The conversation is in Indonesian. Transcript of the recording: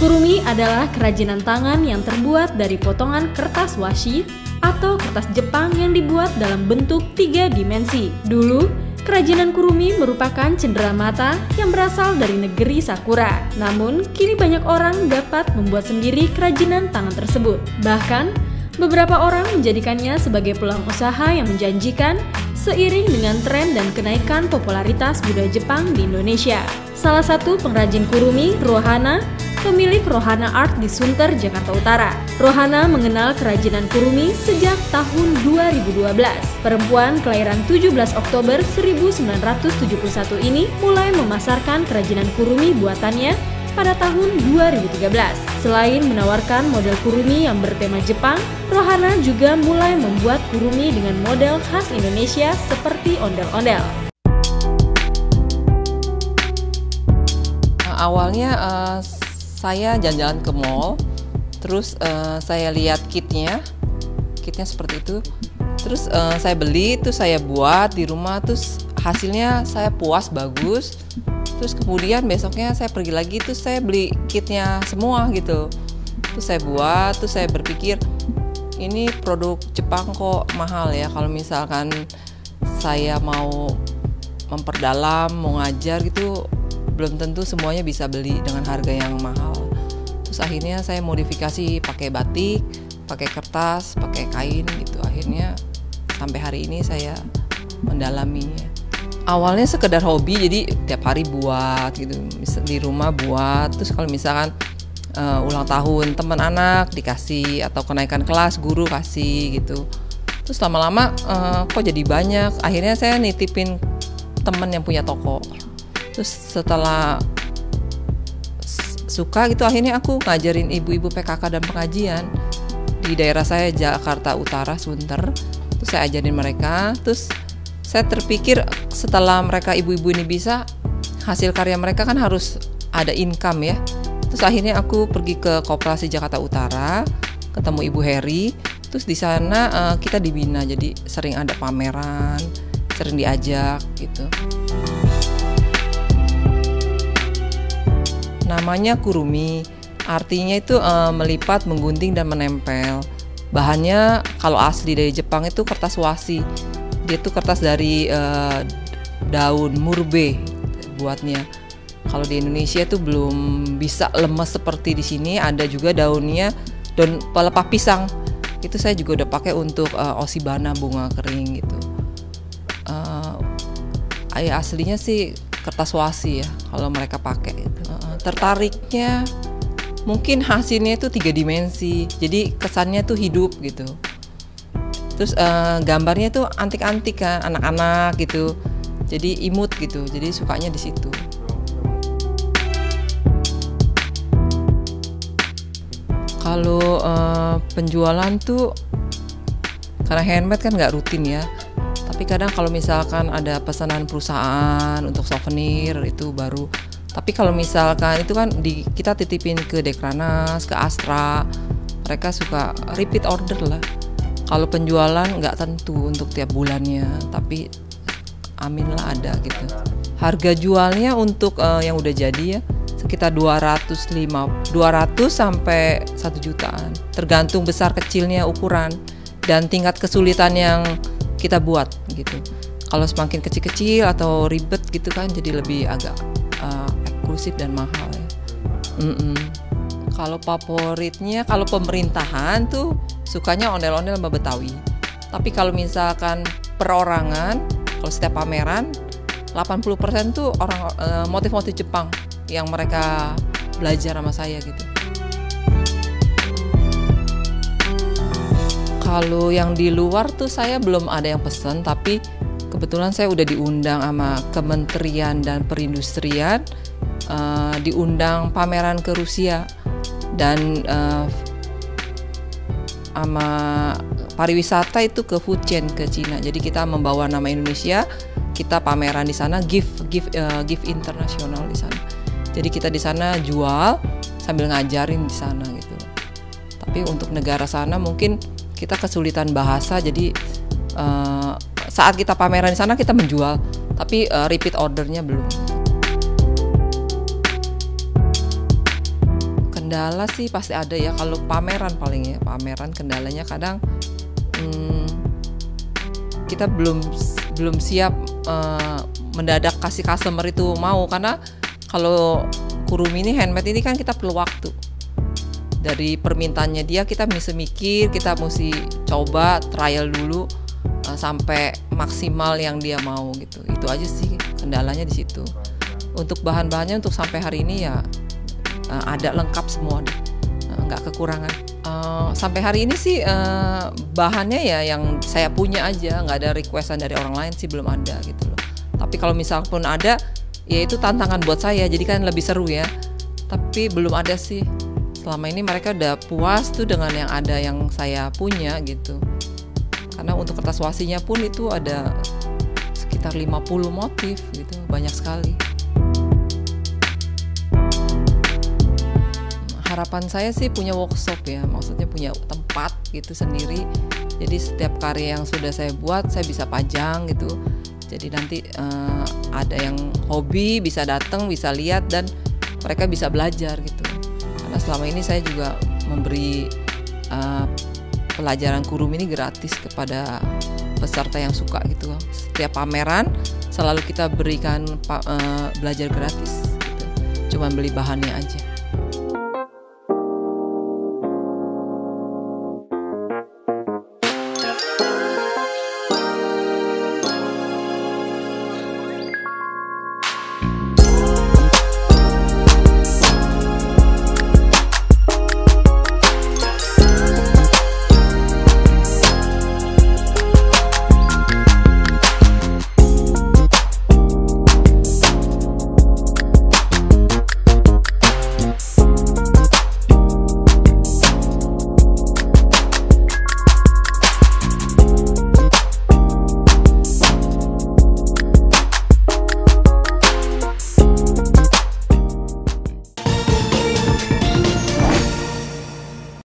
Kurumi adalah kerajinan tangan yang terbuat dari potongan kertas washi atau kertas Jepang yang dibuat dalam bentuk 3 dimensi. Dulu, kerajinan kurumi merupakan cenderamata yang berasal dari negeri Sakura. Namun, kini banyak orang dapat membuat sendiri kerajinan tangan tersebut. Bahkan, beberapa orang menjadikannya sebagai peluang usaha yang menjanjikan seiring dengan tren dan kenaikan popularitas budaya Jepang di Indonesia. Salah satu pengrajin kurumi, Rohana, pemilik Rohana Art di Sunter, Jakarta Utara. Rohana mengenal kerajinan kurumi sejak tahun 2012. Perempuan kelahiran 17 Oktober 1971 ini mulai memasarkan kerajinan kurumi buatannya pada tahun 2013. Selain menawarkan model kurumi yang bertema Jepang, Rohana juga mulai membuat kurumi dengan model khas Indonesia seperti ondel-ondel. Awalnya saya jalan-jalan ke mall, terus saya lihat kitnya seperti itu, terus saya beli, terus saya buat di rumah, terus hasilnya saya puas, bagus. Terus kemudian besoknya saya pergi lagi, terus saya beli kitnya semua gitu. Terus saya buat, terus saya berpikir ini produk Jepang kok mahal ya. Kalau misalkan saya mau memperdalam, mau ngajar gitu, belum tentu semuanya bisa beli dengan harga yang mahal. Terus akhirnya saya modifikasi pakai batik, pakai kertas, pakai kain gitu. Akhirnya sampai hari ini saya mendalaminya. Awalnya sekedar hobi, jadi tiap hari buat gitu, di rumah buat. Terus kalau misalkan ulang tahun teman anak dikasih, atau kenaikan kelas guru kasih gitu. Terus lama-lama kok jadi banyak. Akhirnya saya nitipin teman yang punya toko. Terus setelah suka gitu, akhirnya aku ngajarin ibu-ibu PKK dan pengajian di daerah saya, Jakarta Utara, Sunter. Terus saya ajarin mereka. Terus saya terpikir setelah mereka ibu-ibu ini bisa, hasil karya mereka kan harus ada income ya. Terus akhirnya aku pergi ke Koperasi Jakarta Utara, ketemu Ibu Heri. Terus di sana kita dibina, jadi sering ada pameran, sering diajak gitu. Namanya kurumi, artinya itu melipat, menggunting, dan menempel. Bahannya kalau asli dari Jepang itu kertas washi. Dia tuh kertas dari daun murbe buatnya. Kalau di Indonesia itu belum bisa lemes seperti di sini. Ada juga daunnya, daun pelepah pisang. Itu saya juga udah pakai untuk osibana, bunga kering gitu. Aslinya sih kertas washi ya kalau mereka pakai itu. Tertariknya mungkin hasilnya itu 3 dimensi. Jadi kesannya tuh hidup gitu. Terus gambarnya tuh antik-antik kan, anak-anak gitu. Jadi imut gitu. Jadi sukanya di situ. Kalau penjualan tuh karena handmade kan nggak rutin ya. Tapi kadang kalau misalkan ada pesanan perusahaan untuk souvenir itu baru. Tapi kalau misalkan itu kan kita titipin ke Dekranas, ke Astra, mereka suka repeat order lah. Kalau penjualan nggak tentu untuk tiap bulannya, tapi aminlah ada gitu. Harga jualnya untuk yang udah jadi ya sekitar 200 sampai 1 jutaan. Tergantung besar kecilnya ukuran dan tingkat kesulitan yang kita buat gitu. Kalau semakin kecil-kecil atau ribet gitu kan jadi lebih agak eksklusif dan mahal ya. Kalau favoritnya, kalau pemerintahan tuh sukanya ondel-ondel sama Betawi. Tapi kalau misalkan perorangan, kalau setiap pameran 80% tuh orang motif-motif Jepang yang mereka belajar sama saya gitu. Kalau yang di luar tuh saya belum ada yang pesen, tapi kebetulan saya udah diundang sama Kementerian dan Perindustrian, diundang pameran ke Rusia dan sama pariwisata itu ke Fujian, ke Cina. Jadi kita membawa nama Indonesia, kita pameran di sana, gift internasional di sana. Jadi kita di sana jual sambil ngajarin di sana gitu. Tapi untuk negara sana mungkin kita kesulitan bahasa, jadi saat kita pameran di sana kita menjual, tapi repeat ordernya belum. Kendala sih pasti ada ya, kalau pameran paling ya, pameran kendalanya kadang kita belum siap mendadak kasih customer itu mau, karena kalau kurumi ini handmade ini kan kita perlu waktu. Dari permintaannya dia kita mesti mikir, kita mesti coba trial dulu sampai maksimal yang dia mau gitu. Itu aja sih kendalanya di situ. Untuk bahan-bahannya untuk sampai hari ini ya ada lengkap semua deh, nggak kekurangan. Sampai hari ini sih bahannya ya yang saya punya aja, nggak ada requestan dari orang lain sih, belum ada gitu loh. Tapi kalau misal pun ada, ya itu tantangan buat saya, jadi kan lebih seru ya. Tapi belum ada sih. Selama ini mereka udah puas tuh dengan yang ada yang saya punya gitu. Karena untuk kertas wasinya pun itu ada sekitar 50 motif gitu, banyak sekali. Harapan saya sih punya workshop ya, maksudnya punya tempat gitu sendiri. Jadi setiap karya yang sudah saya buat saya bisa pajang gitu. Jadi nanti ada yang hobi bisa datang, bisa lihat, dan mereka bisa belajar gitu. Karena selama ini saya juga memberi pelajaran kurumi ini gratis kepada peserta yang suka gitu. Setiap pameran selalu kita berikan belajar gratis gitu. Cuman beli bahannya aja.